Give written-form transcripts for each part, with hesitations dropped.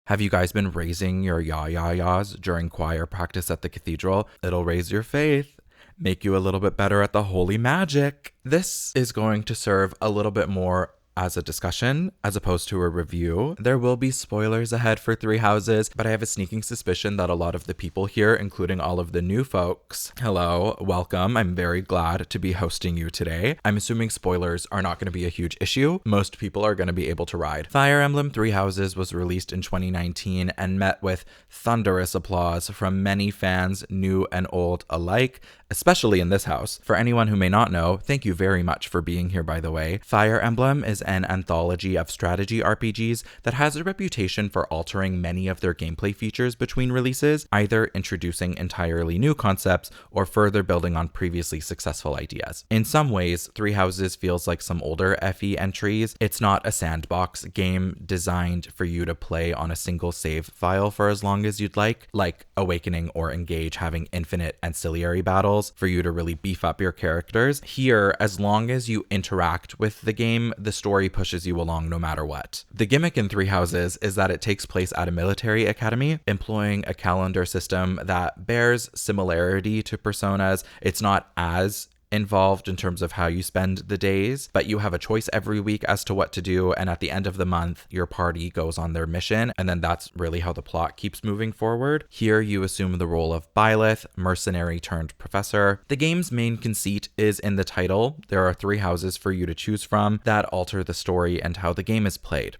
Have you guys been raising your yas during choir practice at the cathedral? It'll raise your faith, make you a little bit better at the holy magic. This is going to serve a little bit more as a discussion as opposed to a review. There will be spoilers ahead for Three Houses, but I have a sneaking suspicion that a lot of the people here, including all of the new folks, hello, welcome. I'm very glad to be hosting you today. I'm assuming spoilers are not going to be a huge issue. Most people are going to be able to ride. Fire Emblem Three Houses was released in 2019 and met with thunderous applause from many fans, new and old alike, especially in this house. For anyone who may not know, thank you very much for being here, by the way. Fire Emblem is an anthology of strategy RPGs that has a reputation for altering many of their gameplay features between releases, either introducing entirely new concepts or further building on previously successful ideas. In some ways, Three Houses feels like some older FE entries. It's not a sandbox game designed for you to play on a single save file for as long as you'd like Awakening or Engage having infinite ancillary battles for you to really beef up your characters. Here, as long as you interact with the game, the story pushes you along no matter what. The gimmick in Three Houses is that it takes place at a military academy, employing a calendar system that bears similarity to Persona's. It's not as involved in terms of how you spend the days, but you have a choice every week as to what to do, and at the end of the month your party goes on their mission, and then that's really how the plot keeps moving forward. Here you assume the role of Byleth, mercenary turned professor. The game's main conceit is in the title. There are three houses for you to choose from that alter the story and how the game is played.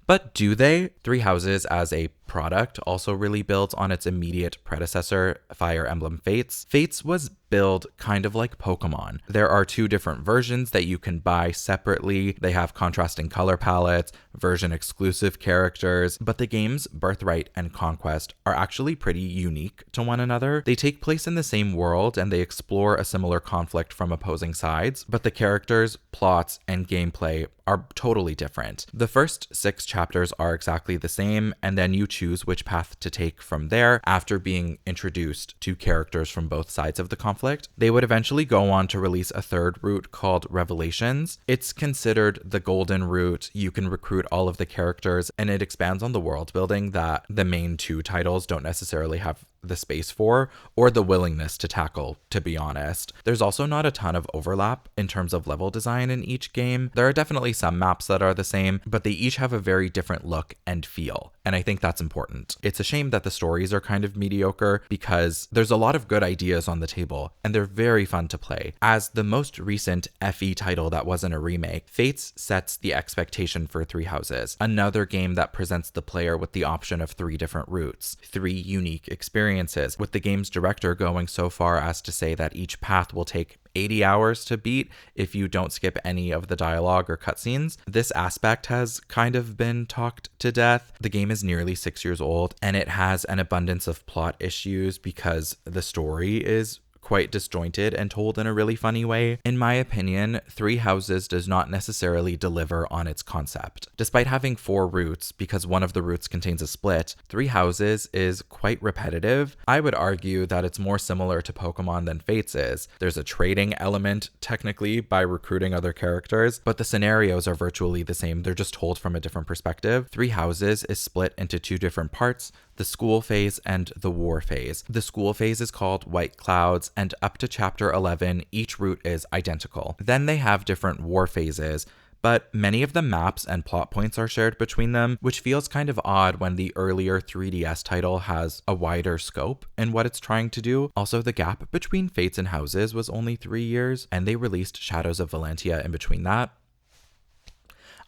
But do they? Three Houses as a product also really builds on its immediate predecessor, Fire Emblem Fates. Fates was billed kind of like Pokemon. There are two different versions that you can buy separately. They have contrasting color palettes, version exclusive characters, but the game's birthright and conquest are actually pretty unique to one another. They take place in the same world and they explore a similar conflict from opposing sides, but the characters, plots, and gameplay are totally different. The first 6 chapters are exactly the same, and then you choose which path to take from there after being introduced to characters from both sides of the conflict. They would eventually go on to release a third route called Revelations. It's considered the golden route. You can recruit all of the characters, and it expands on the world building that the main 2 titles don't necessarily have the space for or the willingness to tackle, to be honest. There's also not a ton of overlap in terms of level design in each game. There are definitely some maps that are the same, but they each have a very different look and feel, and I think that's important. It's a shame that the stories are kind of mediocre because there's a lot of good ideas on the table and they're very fun to play. As the most recent FE title that wasn't a remake, Fates sets the expectation for Three Houses, another game that presents the player with the option of 3 different routes, 3 unique experiences, with the game's director going so far as to say that each path will take 80 hours to beat if you don't skip any of the dialogue or cutscenes. This aspect has kind of been talked to death. The game is nearly 6 years old and it has an abundance of plot issues because the story is quite disjointed and told in a really funny way. In my opinion, Three Houses does not necessarily deliver on its concept. Despite having 4 routes, because one of the routes contains a split, Three Houses is quite repetitive. I would argue that it's more similar to Pokemon than Fates is. There's a trading element, technically, by recruiting other characters, but the scenarios are virtually the same. They're just told from a different perspective. Three Houses is split into 2 different parts, the school phase and the war phase. The school phase is called White Clouds, and up to chapter 11, each route is identical. Then they have different war phases, but many of the maps and plot points are shared between them, which feels kind of odd when the earlier 3DS title has a wider scope in what it's trying to do. Also, the gap between Fates and Houses was only 3 years, and they released Shadows of Valentia in between that.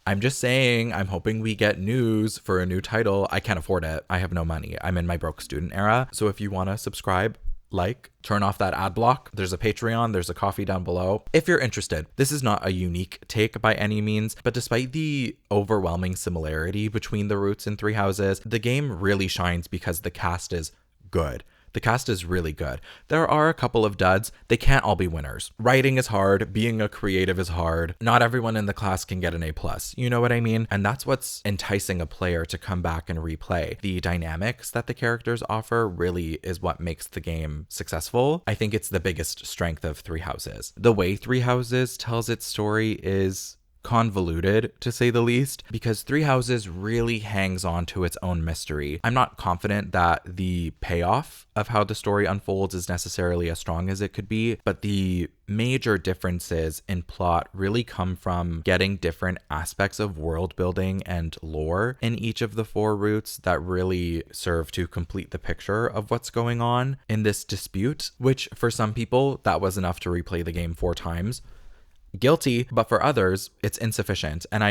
I'm just saying, I'm hoping we get news for a new title. I can't afford it. I have no money. I'm in my broke student era. So if you want to subscribe, turn off that ad block. There's a Patreon, there's a coffee down below. If you're interested, this is not a unique take by any means, but despite the overwhelming similarity between the routes in Three Houses, the game really shines because the cast is good. The cast is really good. There are a couple of duds. They can't all be winners. Writing is hard. Being a creative is hard. Not everyone in the class can get an A+. You know what I mean? And that's what's enticing a player to come back and replay. The dynamics that the characters offer really is what makes the game successful. I think it's the biggest strength of Three Houses. The way Three Houses tells its story is convoluted, to say the least, because Three Houses really hangs on to its own mystery. I'm not confident that the payoff of how the story unfolds is necessarily as strong as it could be, but the major differences in plot really come from getting different aspects of world building and lore in each of the 4 routes that really serve to complete the picture of what's going on in this dispute, which for some people, that was enough to replay the game 4 times. Guilty, but for others, it's insufficient, and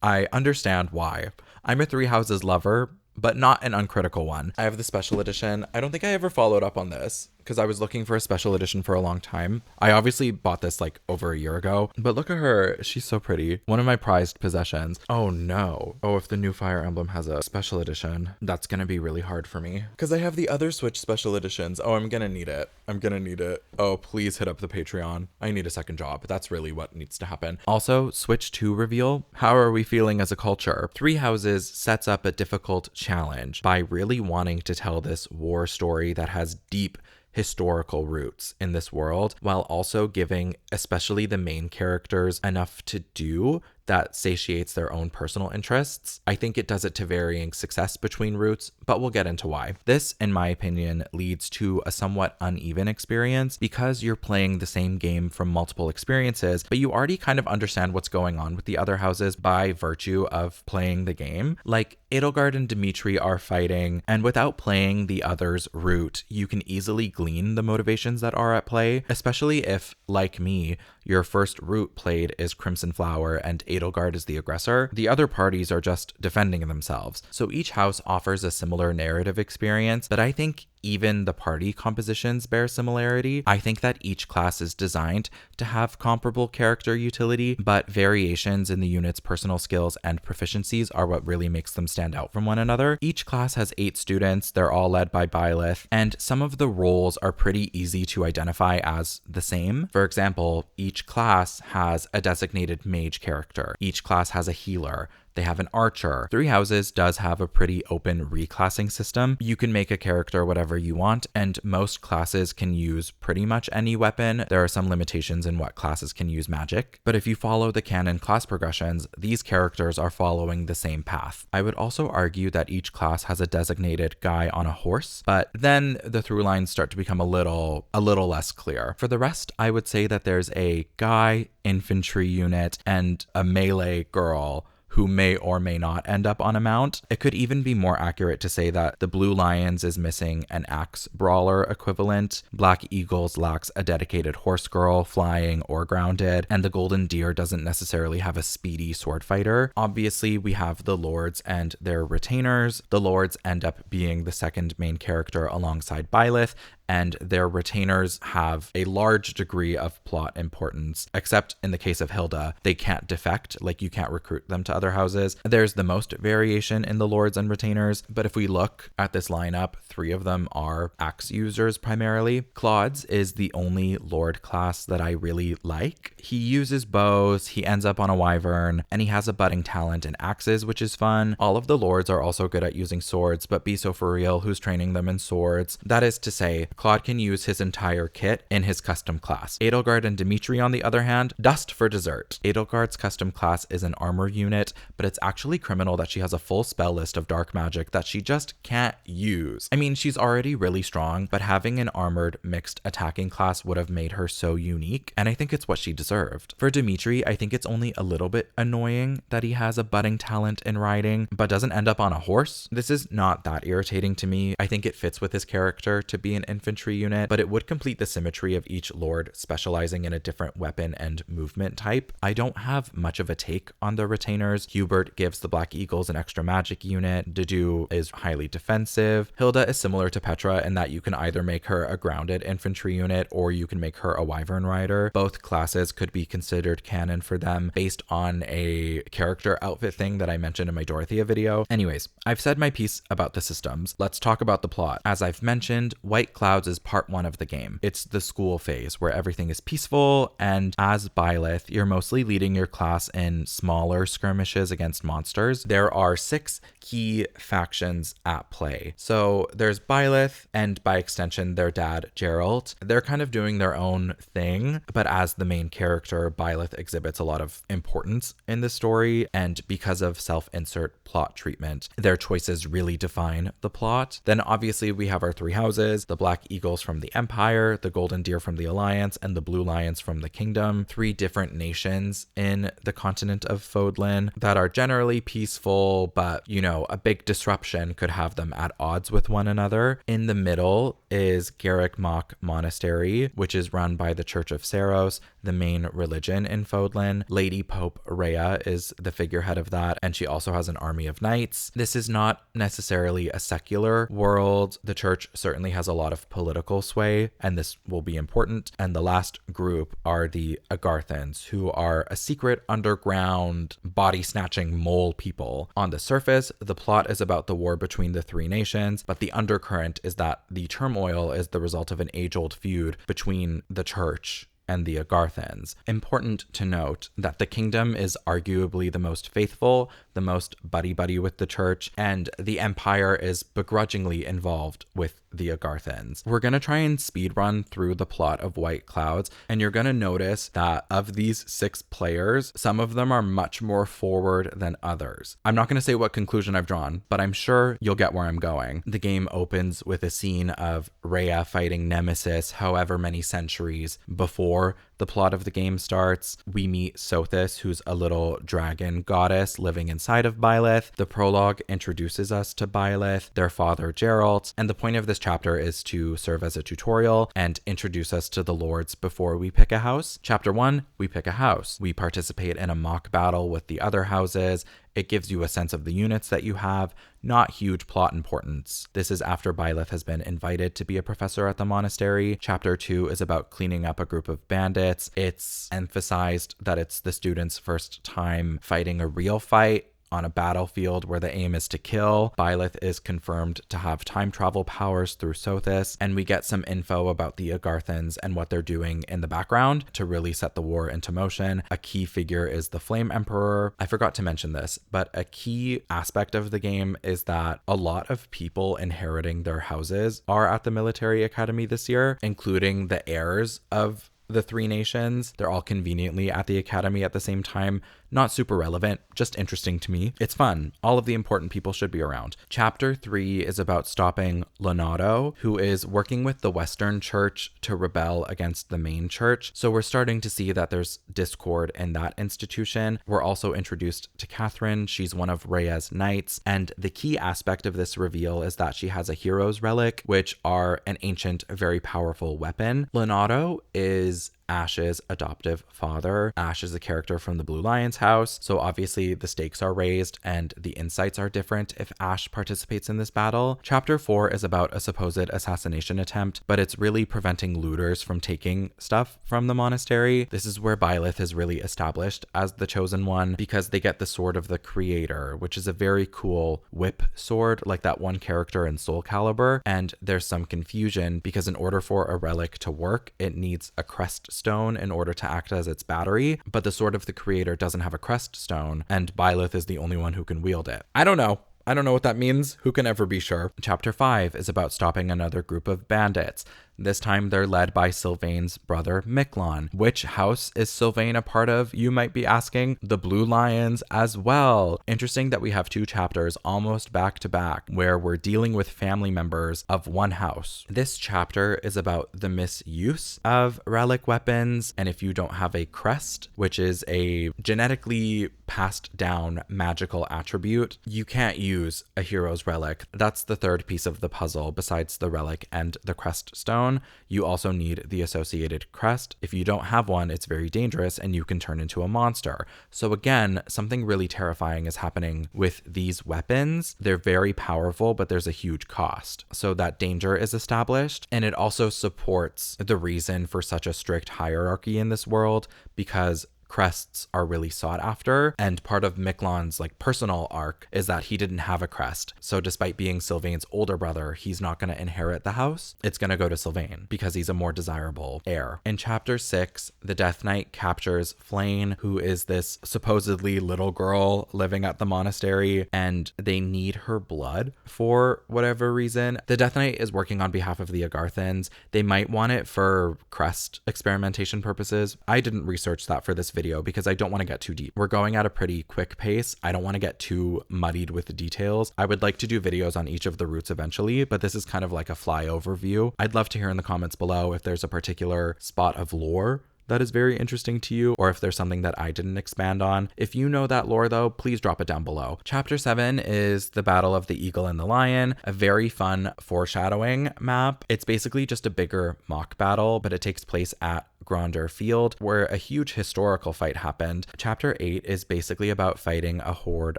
I understand why. I'm a Three Houses lover, but not an uncritical one. I have the special edition. I don't think I ever followed up on this because I was looking for a special edition for a long time. I obviously bought this like over a year ago, but look at her. She's so pretty. One of my prized possessions. Oh no. Oh, if the new Fire Emblem has a special edition, that's going to be really hard for me because I have the other Switch special editions. Oh, I'm going to need it. I'm going to need it. Oh, please hit up the Patreon. I need a second job. That's really what needs to happen. Also, Switch 2 reveal. How are we feeling as a culture? Three Houses sets up a difficult challenge by really wanting to tell this war story that has deep historical roots in this world, while also giving especially the main characters enough to do that satiates their own personal interests. I think it does it to varying success between routes, but we'll get into why. This, in my opinion, leads to a somewhat uneven experience because you're playing the same game from multiple experiences, but you already kind of understand what's going on with the other houses by virtue of playing the game. Like, Edelgard and Dimitri are fighting, and without playing the other's route, you can easily glean the motivations that are at play, especially if, like me, your first route played is Crimson Flower and Edelgard is the aggressor. The other parties are just defending themselves. So each house offers a similar narrative experience, but I think even the party compositions bear similarity. I think that each class is designed to have comparable character utility, but variations in the unit's personal skills and proficiencies are what really makes them stand out from one another. Each class has 8 students, they're all led by Byleth, and some of the roles are pretty easy to identify as the same. For example, each class has a designated mage character. Each class has a healer. They have an archer. Three Houses does have a pretty open reclassing system. You can make a character whatever you want, and most classes can use pretty much any weapon. There are some limitations in what classes can use magic, but if you follow the canon class progressions, these characters are following the same path. I would also argue that each class has a designated guy on a horse, but then the through lines start to become a little less clear. For the rest, I would say that there's a guy infantry unit and a melee girl who may or may not end up on a mount. It could even be more accurate to say that the Blue Lions is missing an axe brawler equivalent, Black Eagles lacks a dedicated horse girl, flying or grounded, and the Golden Deer doesn't necessarily have a speedy sword fighter. Obviously, we have the Lords and their retainers. The Lords end up being the second main character alongside Byleth, and their retainers have a large degree of plot importance, except in the case of Hilda, they can't defect, like you can't recruit them to other houses. There's the most variation in the Lords and retainers, but if we look at this lineup, 3 of them are axe users primarily. Claude's is the only Lord class that I really like. He uses bows, he ends up on a wyvern, and he has a budding talent in axes, which is fun. All of the Lords are also good at using swords, but be so for real, who's training them in swords? That is to say, Claude can use his entire kit in his custom class. Edelgard and Dimitri, on the other hand, dust for dessert. Edelgard's custom class is an armor unit, but it's actually criminal that she has a full spell list of dark magic that she just can't use. I mean, she's already really strong, but having an armored mixed attacking class would have made her so unique, and I think it's what she deserved. For Dimitri, I think it's only a little bit annoying that he has a budding talent in riding, but doesn't end up on a horse. This is not that irritating to me. I think it fits with his character to be an infantry unit, but it would complete the symmetry of each Lord specializing in a different weapon and movement type. I don't have much of a take on the retainers. Hubert gives the Black Eagles an extra magic unit. Dedu is highly defensive. Hilda is similar to Petra in that you can either make her a grounded infantry unit or you can make her a wyvern rider. Both classes could be considered canon for them based on a character outfit thing that I mentioned in my Dorothea video. Anyways, I've said my piece about the systems. Let's talk about the plot. As I've mentioned, White Cloud Clouds is part 1 of the game. It's the school phase where everything is peaceful, and as Byleth, you're mostly leading your class in smaller skirmishes against monsters. There are 6 key factions at play. So there's Byleth, and by extension, their dad, Geralt. They're kind of doing their own thing, but as the main character, Byleth exhibits a lot of importance in the story, and because of self-insert plot treatment, their choices really define the plot. Then obviously we have our 3 houses, the Black Eagles from the Empire, the Golden Deer from the Alliance, and the Blue Lions from the Kingdom. 3 different nations in the continent of Fodlan that are generally peaceful, but, you know, a big disruption could have them at odds with one another. In the middle is Garrick Mach Monastery, which is run by the Church of Saros, the main religion in Fodlan. Lady Pope Rhea is the figurehead of that, and she also has an army of knights. This is not necessarily a secular world. The church certainly has a lot of political sway, and this will be important. And the last group are the Agarthans, who are a secret underground body-snatching mole people. On the surface, the plot is about the war between the 3 nations, but the undercurrent is that the turmoil is the result of an age-old feud between the church and the Agarthans. Important to note that the kingdom is arguably the most faithful, the most buddy-buddy with the church, and the empire is begrudgingly involved with the Agarthans. We're going to try and speedrun through the plot of White Clouds, and you're going to notice that of these 6 players, some of them are much more forward than others. I'm not going to say what conclusion I've drawn, but I'm sure you'll get where I'm going. The game opens with a scene of Rhea fighting Nemesis however many centuries before the plot of the game starts. We meet Sothis, who's a little dragon goddess living inside of Byleth. The prologue introduces us to Byleth, their father Geralt, and the point of this chapter is to serve as a tutorial and introduce us to the lords before we pick a house. Chapter 1, we pick a house. We participate in a mock battle with the other houses. It gives you a sense of the units that you have, not huge plot importance. This is after Byleth has been invited to be a professor at the monastery. Chapter 2 is about cleaning up a group of bandits. It's emphasized that it's the students' first time fighting a real fight on a battlefield where the aim is to kill. Byleth is confirmed to have time travel powers through Sothis, and we get some info about the Agarthans and what they're doing in the background to really set the war into motion. A key figure is the Flame Emperor. I forgot to mention this, but a key aspect of the game is that a lot of people inheriting their houses are at the military academy this year, including the heirs of the 3 nations. They're all conveniently at the academy at the same time. Not super relevant, just interesting to me. It's fun. All of the important people should be around. Chapter 3 is about stopping Leonardo, who is working with the Western Church to rebel against the main church. So we're starting to see that there's discord in that institution. We're also introduced to Catherine. She's one of Rhea's knights. And the key aspect of this reveal is that she has a hero's relic, which are an ancient, very powerful weapon. Leonardo is Ash's adoptive father. Ash is a character from the Blue Lions house, so obviously the stakes are raised and the insights are different if Ash participates in this battle. Chapter 4 is about a supposed assassination attempt, but it's really preventing looters from taking stuff from the monastery. This is where Byleth is really established as the chosen one because they get the Sword of the Creator, which is a very cool whip sword like that one character in Soul Calibur, and there's some confusion because in order for a relic to work, it needs a crest stone in order to act as its battery, but the Sword of the Creator doesn't have a crest stone, and Byleth is the only one who can wield it. I don't know what that means. Who can ever be sure? Chapter 5 is about stopping another group of bandits. This time they're led by Sylvain's brother Miklon. Which house is Sylvain a part of, you might be asking? The Blue Lions as well. Interesting that we have 2 chapters almost back to back where we're dealing with family members of one house. This chapter is about the misuse of relic weapons, and if you don't have a crest, which is a genetically passed down magical attribute, you can't use a hero's relic. That's the third piece of the puzzle besides the relic and the crest stone. You also need the associated crest. If you don't have one, it's very dangerous and you can turn into a monster. So again, something really terrifying is happening with these weapons. They're very powerful, but there's a huge cost. So that danger is established, and it also supports the reason for such a strict hierarchy in this world because crests are really sought after. And part of Miquelan's like personal arc is that he didn't have a crest. So despite being Sylvain's older brother, he's not going to inherit the house. It's going to go to Sylvain because he's a more desirable heir. In chapter 6, the Death Knight captures Flayn, who is this supposedly little girl living at the monastery, and they need her blood for whatever reason. The Death Knight is working on behalf of the Agarthans. They might want it for crest experimentation purposes. I didn't research that for this video because I don't want to get too deep. We're going at a pretty quick pace. I don't want to get too muddied with the details. I would like to do videos on each of the roots eventually, but this is kind of like a flyover view. I'd love to hear in the comments below if there's a particular spot of lore that is very interesting to you, or if there's something that I didn't expand on. If you know that lore though, please drop it down below. Chapter 7 is the Battle of the Eagle and the Lion, a very fun foreshadowing map. It's basically just a bigger mock battle, but it takes place at Gronder Field, where a huge historical fight happened. Chapter 8 is basically about fighting a horde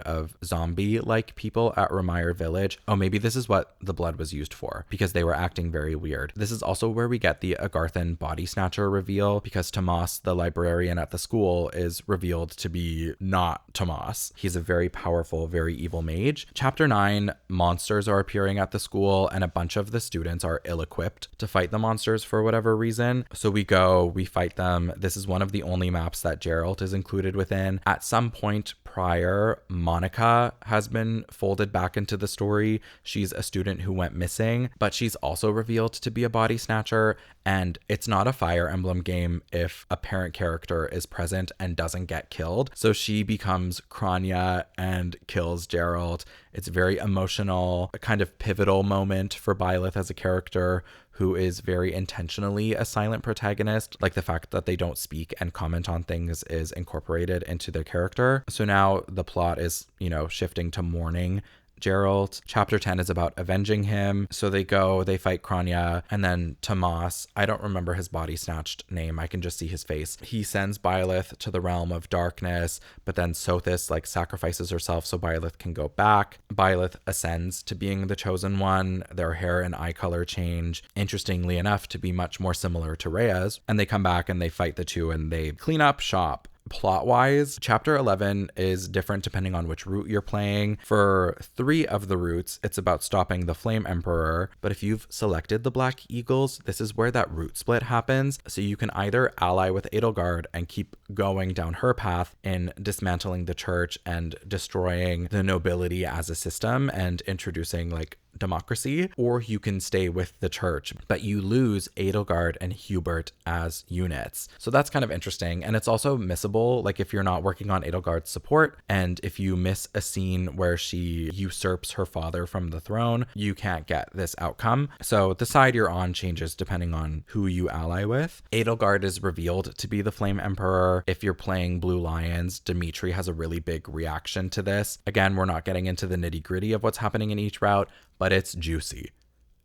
of zombie-like people at Remire Village. Oh, maybe this is what the blood was used for, because they were acting very weird. This is also where we get the Agarthan body snatcher reveal, because Tomas, the librarian at the school, is revealed to be not Tomas. He's a very powerful, very evil mage. Chapter 9, monsters are appearing at the school, and a bunch of the students are ill-equipped to fight the monsters for whatever reason. So we fight them. This is one of the only maps that Geralt is included within. At some point prior, Monica has been folded back into the story. She's a student who went missing, but she's also revealed to be a body snatcher, and it's not a Fire Emblem game if a parent character is present and doesn't get killed. So she becomes Kranya and kills Geralt. It's very emotional, a kind of pivotal moment for Byleth as a character who is very intentionally a silent protagonist. Like the fact that they don't speak and comment on things is incorporated into their character. So now the plot is, shifting to mourning Geralt. Chapter 10 is about avenging him. So they fight Kranya, and then Tomas, I don't remember his body snatched name, I can just see his face. He sends Byleth to the realm of darkness, but then Sothis sacrifices herself so Byleth can go back. Byleth ascends to being the chosen one. Their hair and eye color change, interestingly enough, to be much more similar to Rhea's, and they come back and they fight the two and they clean up shop. Plot-wise, chapter 11 is different depending on which route you're playing. For 3 of the routes, it's about stopping the Flame Emperor, but if you've selected the Black Eagles, this is where that route split happens. So you can either ally with Edelgard and keep going down her path in dismantling the church and destroying the nobility as a system and introducing democracy, or you can stay with the church, but you lose Edelgard and Hubert as units. So that's kind of interesting, and it's also missable, if you're not working on Edelgard's support, and if you miss a scene where she usurps her father from the throne, you can't get this outcome. So the side you're on changes depending on who you ally with. Edelgard is revealed to be the Flame Emperor. If you're playing Blue Lions, Dimitri has a really big reaction to this. Again, we're not getting into the nitty-gritty of what's happening in each route, but it's juicy.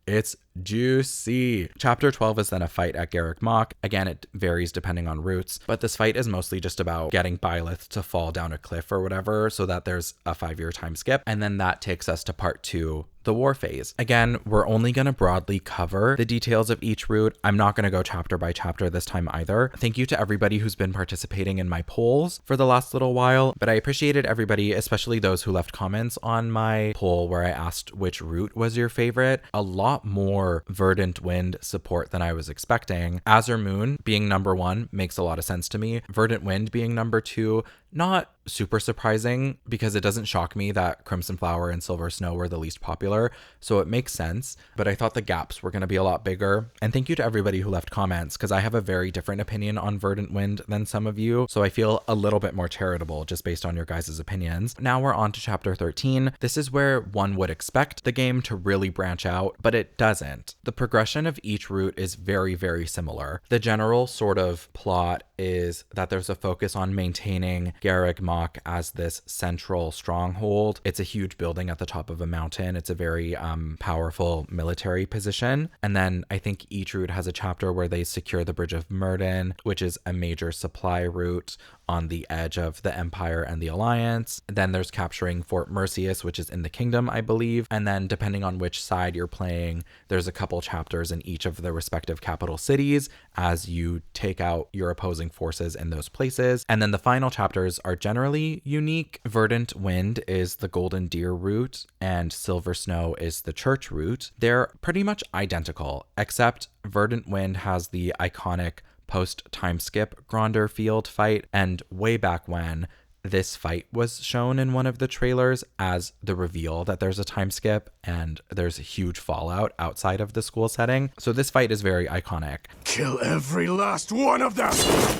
It's juicy. Chapter 12 is then a fight at Garrick Mach. Again, it varies depending on routes, but this fight is mostly just about getting Byleth to fall down a cliff or whatever so that there's a 5-year time skip. And then that takes us to part 2, the war phase. Again, we're only going to broadly cover the details of each route. I'm not going to go chapter by chapter this time either. Thank you to everybody who's been participating in my polls for the last little while, but I appreciated everybody, especially those who left comments on my poll where I asked which route was your favorite. A lot more Verdant Wind support than I was expecting. Azure Moon being number 1 makes a lot of sense to me. Verdant Wind being number 2, not super surprising because it doesn't shock me that Crimson Flower and Silver Snow were the least popular, so it makes sense, but I thought the gaps were going to be a lot bigger. And thank you to everybody who left comments, because I have a very different opinion on Verdant Wind than some of you, so I feel a little bit more charitable just based on your guys' opinions. Now we're on to chapter 13. This is where one would expect the game to really branch out, but it doesn't. The progression of each route is very, very similar. The general sort of plot is that there's a focus on maintaining Garreg Mach as this central stronghold. It's a huge building at the top of a mountain. It's a very powerful military position. And then I think each route has a chapter where they secure the Bridge of Myrden, which is a major supply route on the edge of the Empire and the Alliance. Then there's capturing Fort Merceus, which is in the kingdom, I believe. And then depending on which side you're playing, there's a couple chapters in each of the respective capital cities as you take out your opposing forces in those places. And then the final chapters are generally unique. Verdant Wind is the Golden Deer route and Silver Snow is the Church route. They're pretty much identical, except Verdant Wind has the iconic post-time skip Gronder Field fight, and way back when, this fight was shown in one of the trailers as the reveal that there's a time skip and there's a huge fallout outside of the school setting. So this fight is very iconic. Kill every last one of them!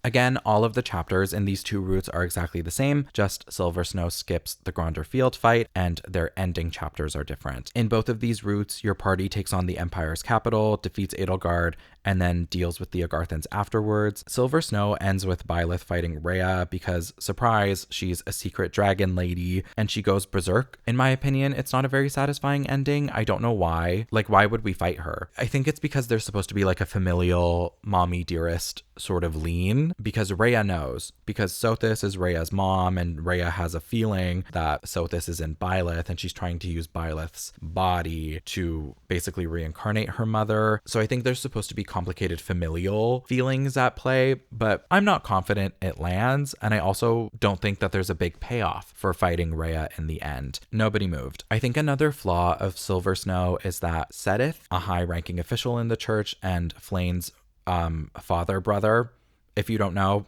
Again, all of the chapters in these two routes are exactly the same, just Silver Snow skips the Gronder Field fight and their ending chapters are different. In both of these routes, your party takes on the Empire's capital, defeats Edelgard, and then deals with the Agarthans afterwards. Silver Snow ends with Byleth fighting Rhea because, surprise, she's a secret dragon lady and she goes berserk. In my opinion, it's not a very satisfying ending. I don't know why. Like, why would we fight her? I think it's because there's supposed to be like a familial mommy dearest sort of lean, because Rhea knows, because Sothis is Rhea's mom and Rhea has a feeling that Sothis is in Byleth and she's trying to use Byleth's body to basically reincarnate her mother. So I think there's supposed to be complicated familial feelings at play, but I'm not confident it lands. And I also don't think that there's a big payoff for fighting Rhea in the end. Nobody moved. I think another flaw of Silver Snow is that Sedith, a high-ranking official in the church and Flayn's father brother, if you don't know,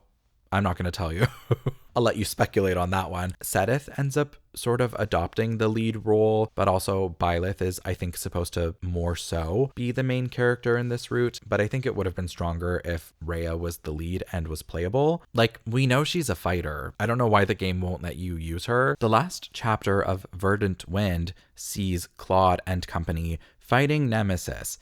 I'm not going to tell you. I'll let you speculate on that one. Sedith ends up sort of adopting the lead role, but also Byleth is, I think, supposed to more so be the main character in this route, but I think it would have been stronger if Rhea was the lead and was playable. Like, we know she's a fighter. I don't know why the game won't let you use her. The last chapter of Verdant Wind sees Claude and company fighting Nemesis,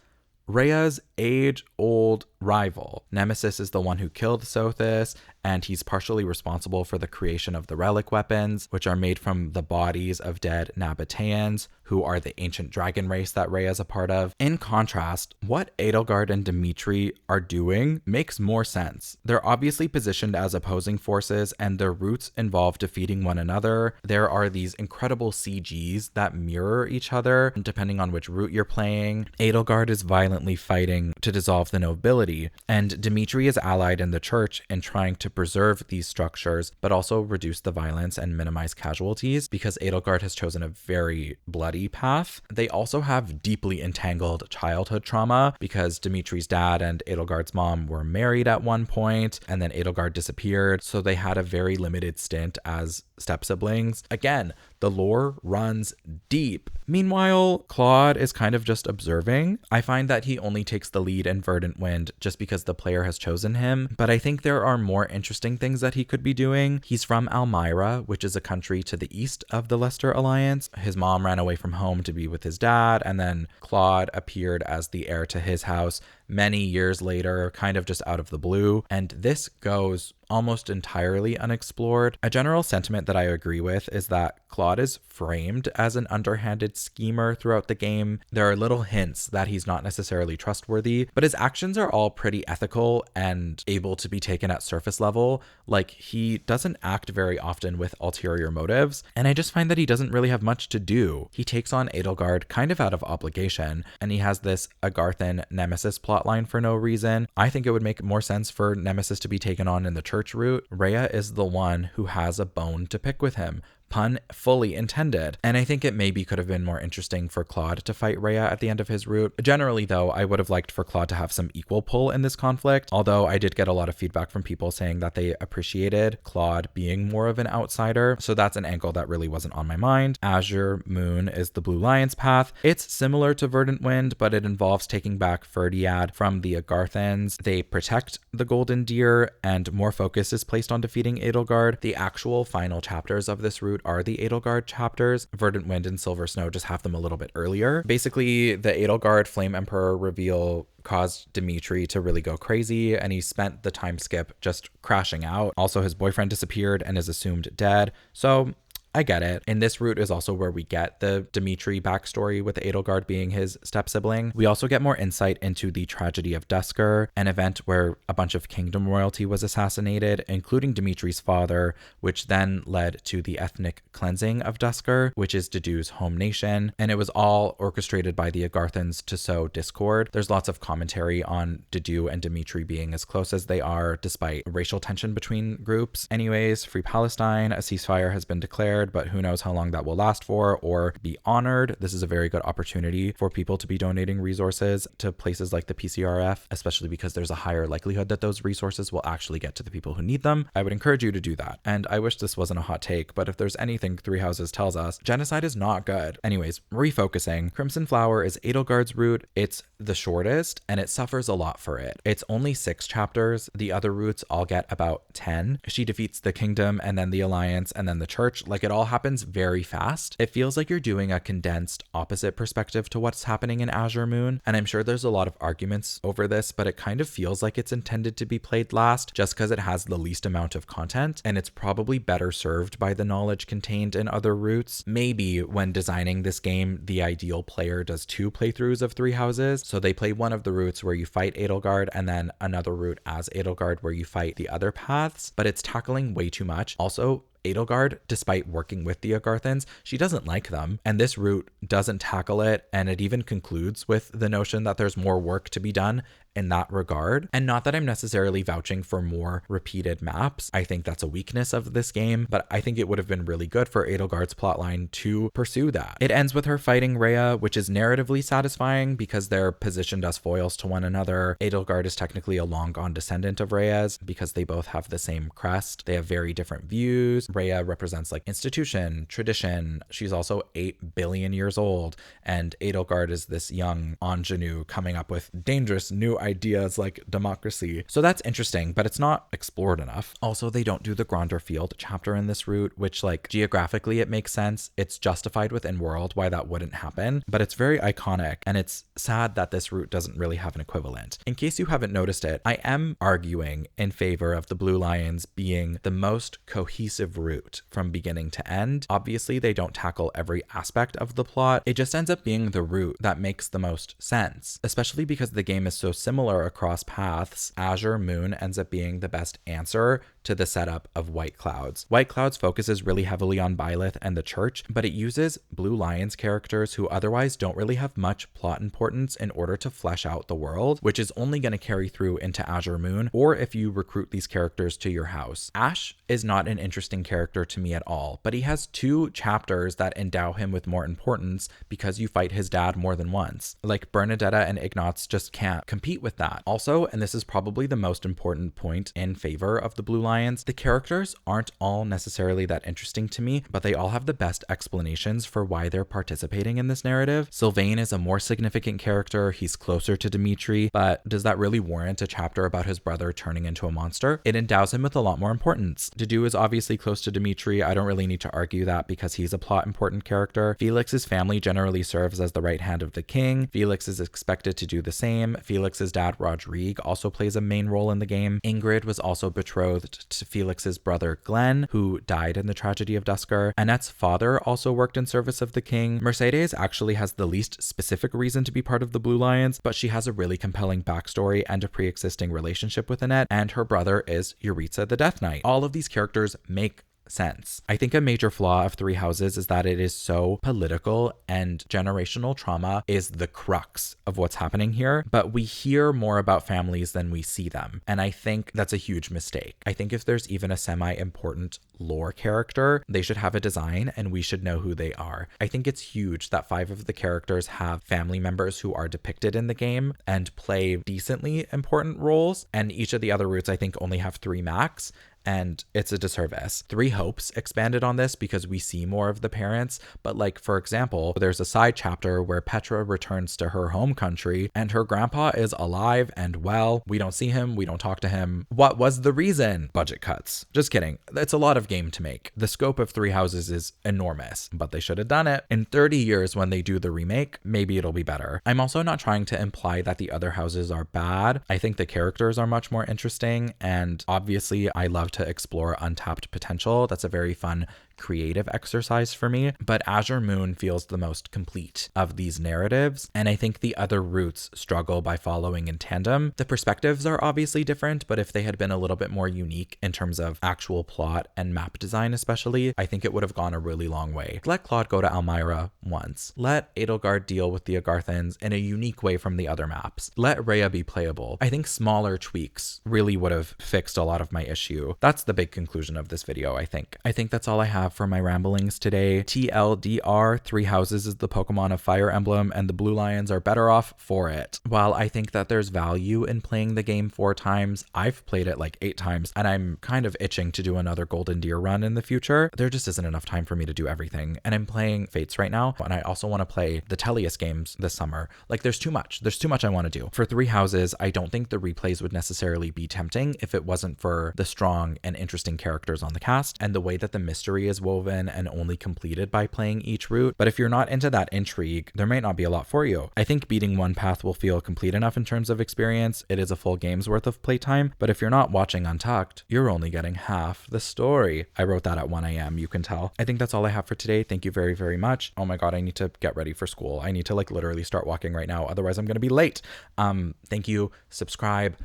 Rhea's age-old rival. Nemesis is the one who killed Sothis, and he's partially responsible for the creation of the relic weapons, which are made from the bodies of dead Nabateans, who are the ancient dragon race that Rhea is a part of. In contrast, what Edelgard and Dimitri are doing makes more sense. They're obviously positioned as opposing forces, and their routes involve defeating one another. There are these incredible CGs that mirror each other, depending on which route you're playing. Edelgard is violently fighting to dissolve the nobility, and Dimitri is allied in the church in trying to preserve these structures, but also reduce the violence and minimize casualties, because Edelgard has chosen a very bloody path. They also have deeply entangled childhood trauma, because Dimitri's dad and Edelgard's mom were married at one point, and then Edelgard disappeared, so they had a very limited stint as step-siblings. Again, the lore runs deep. Meanwhile, Claude is kind of just observing. I find that he only takes the lead in Verdant Wind just because the player has chosen him, but I think there are more interesting things that he could be doing. He's from Almyra, which is a country to the east of the Leicester Alliance. His mom ran away from home to be with his dad, and then Claude appeared as the heir to his house many years later, kind of just out of the blue, and this goes almost entirely unexplored. A general sentiment that I agree with is that Claude is framed as an underhanded schemer throughout the game. There are little hints that he's not necessarily trustworthy, but his actions are all pretty ethical and able to be taken at surface level. Like, he doesn't act very often with ulterior motives, and I just find that he doesn't really have much to do. He takes on Edelgard kind of out of obligation, and he has this Agarthan Nemesis plotline for no reason. I think it would make more sense for Nemesis to be taken on in the church route. Rhea is the one who has a bone to pick with him. Pun fully intended. And I think it maybe could have been more interesting for Claude to fight Rhea at the end of his route. Generally, though, I would have liked for Claude to have some equal pull in this conflict, although I did get a lot of feedback from people saying that they appreciated Claude being more of an outsider, so that's an angle that really wasn't on my mind. Azure Moon is the Blue Lion's path. It's similar to Verdant Wind, but it involves taking back Ferdiad from the Agarthans. They protect the Golden Deer, and more focus is placed on defeating Edelgard. The actual final chapters of this route are the Edelgard chapters. Verdant Wind and Silver Snow just have them a little bit earlier. Basically, the Edelgard Flame Emperor reveal caused Dimitri to really go crazy, and he spent the time skip just crashing out. Also, his boyfriend disappeared and is assumed dead. So I get it. And this route is also where we get the Dimitri backstory, with Edelgard being his step-sibling. We also get more insight into the tragedy of Duscur, an event where a bunch of kingdom royalty was assassinated, including Dimitri's father, which then led to the ethnic cleansing of Duscur, which is Dedu's home nation. And it was all orchestrated by the Agarthans to sow discord. There's lots of commentary on Dedu and Dimitri being as close as they are, despite racial tension between groups. Anyways, Free Palestine, a ceasefire has been declared, but who knows how long that will last for or be honored. This is a very good opportunity for people to be donating resources to places like the PCRF, especially because there's a higher likelihood that those resources will actually get to the people who need them. I would encourage you to do that. And I wish this wasn't a hot take, but if there's anything Three Houses tells us, genocide is not good. Anyways, refocusing. Crimson Flower is Edelgard's route. It's the shortest and it suffers a lot for it. It's only 6 chapters. The other routes all get about 10. She defeats the kingdom and then the alliance and then the church. Like, it all happens very fast. It feels like you're doing a condensed opposite perspective to what's happening in Azure Moon. And I'm sure there's a lot of arguments over this, but it kind of feels like it's intended to be played last just because it has the least amount of content. And it's probably better served by the knowledge contained in other routes. Maybe when designing this game, the ideal player does 2 playthroughs of Three Houses. So they play one of the routes where you fight Edelgard and then another route as Edelgard where you fight the other paths, but it's tackling way too much. Also, Edelgard, despite working with the Agarthans, she doesn't like them, and this route doesn't tackle it, and it even concludes with the notion that there's more work to be done in that regard. And not that I'm necessarily vouching for more repeated maps. I think that's a weakness of this game, but I think it would have been really good for Edelgard's plotline to pursue that. It ends with her fighting Rhea, which is narratively satisfying because they're positioned as foils to one another. Edelgard is technically a long gone descendant of Rhea's because they both have the same crest. They have very different views. Rhea represents like institution, tradition. She's also 8 billion years old, and Edelgard is this young ingenue coming up with dangerous new ideas like democracy. So that's interesting, but it's not explored enough. Also, they don't do the Gronder Field chapter in this route, which, like, geographically it makes sense. It's justified within world why that wouldn't happen, but it's very iconic, and it's sad that this route doesn't really have an equivalent. In case you haven't noticed it, I am arguing in favor of the Blue Lions being the most cohesive route from beginning to end. Obviously, they don't tackle every aspect of the plot. It just ends up being the route that makes the most sense, especially because the game is so similar across paths. Azure Moon ends up being the best answer to the setup of White Clouds. White Clouds focuses really heavily on Byleth and the church, but it uses Blue Lions characters who otherwise don't really have much plot importance in order to flesh out the world, which is only going to carry through into Azure Moon, or if you recruit these characters to your house. Ash is not an interesting character to me at all, but he has 2 chapters that endow him with more importance because you fight his dad more than once. Like, Bernadetta and Ignatz just can't compete with that. Also, and this is probably the most important point in favor of the Blue Lions, the characters aren't all necessarily that interesting to me, but they all have the best explanations for why they're participating in this narrative. Sylvain is a more significant character. He's closer to Dimitri, but does that really warrant a chapter about his brother turning into a monster? It endows him with a lot more importance. Dedu is obviously close to Dimitri. I don't really need to argue that because he's a plot important character. Felix's family generally serves as the right hand of the king. Felix is expected to do the same. Felix's dad, Rodrigue, also plays a main role in the game. Ingrid was also betrothed to Felix's brother, Glenn, who died in the tragedy of Duscur. Annette's father also worked in service of the king. Mercedes actually has the least specific reason to be part of the Blue Lions, but she has a really compelling backstory and a pre-existing relationship with Annette, and her brother is Yuritsa the Death Knight. All of these characters make sense. I think a major flaw of Three Houses is that it is so political, and generational trauma is the crux of what's happening here, but we hear more about families than we see them, and I think that's a huge mistake. I think if there's even a semi-important lore character, they should have a design and we should know who they are. I think it's huge that 5 of the characters have family members who are depicted in the game and play decently important roles, and each of the other routes I think only have 3 max. and it's a disservice. Three Hopes expanded on this because we see more of the parents, but like, for example, there's a side chapter where Petra returns to her home country and her grandpa is alive and well. We don't see him, we don't talk to him. What was the reason? Budget cuts. Just kidding. It's a lot of game to make. The scope of Three Houses is enormous, but they should have done it. In 30 years when they do the remake, maybe it'll be better. I'm also not trying to imply that the other houses are bad. I think the characters are much more interesting, and obviously I love to explore untapped potential. That's a very fun creative exercise for me, but Azure Moon feels the most complete of these narratives, and I think the other routes struggle by following in tandem. The perspectives are obviously different, but if they had been a little bit more unique in terms of actual plot and map design especially, I think it would have gone a really long way. Let Claude go to Elmira once. Let Edelgard deal with the Agarthans in a unique way from the other maps. Let Rhea be playable. I think smaller tweaks really would have fixed a lot of my issue. That's the big conclusion of this video, I think. I think that's all I have for my ramblings today. TLDR, Three Houses is the Pokemon of Fire Emblem, and the Blue Lions are better off for it. While I think that there's value in playing the game 4 times, I've played it like 8 times, and I'm kind of itching to do another Golden Deer run in the future. There just isn't enough time for me to do everything, and I'm playing Fates right now, and I also want to play the Teleus games this summer. Like, there's too much. There's too much I want to do. For Three Houses, I don't think the replays would necessarily be tempting if it wasn't for the strong and interesting characters on the cast, and the way that the mystery is woven and only completed by playing each route. But if you're not into that intrigue, there might not be a lot for you. I think beating one path will feel complete enough in terms of experience. It is a full game's worth of playtime, but if you're not watching Untucked, you're only getting half the story. I wrote that at 1 a.m., you can tell. I think that's all I have for today. Thank you very, very much. Oh my god, I need to get ready for school. I need to like literally start walking right now, otherwise I'm gonna be late. Thank you. Subscribe,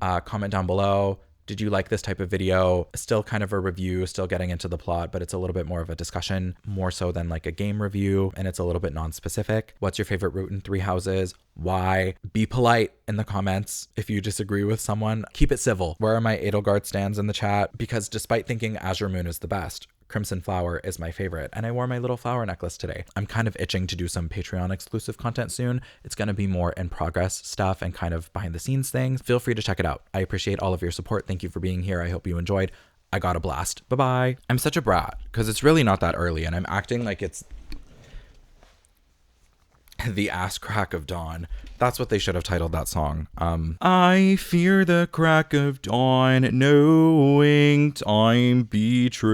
comment down below. Did you like this type of video? Still kind of a review, still getting into the plot, but it's a little bit more of a discussion, more so than like a game review, and it's a little bit non-specific. What's your favorite route in Three Houses? Why? Be polite in the comments if you disagree with someone. Keep it civil. Where are my Edelgard stands in the chat? Because despite thinking Azure Moon is the best, Crimson Flower is my favorite, and I wore my little flower necklace today. I'm kind of itching to do some Patreon exclusive content soon. It's going to be more in progress stuff and kind of behind the scenes things. Feel free to check it out. I appreciate all of your support. Thank you for being here. I hope you enjoyed. I got a blast. Bye-bye. I'm such a brat because it's really not that early, and I'm acting like it's the ass crack of dawn. That's what they should have titled that song. I fear the crack of dawn, knowing time betrays.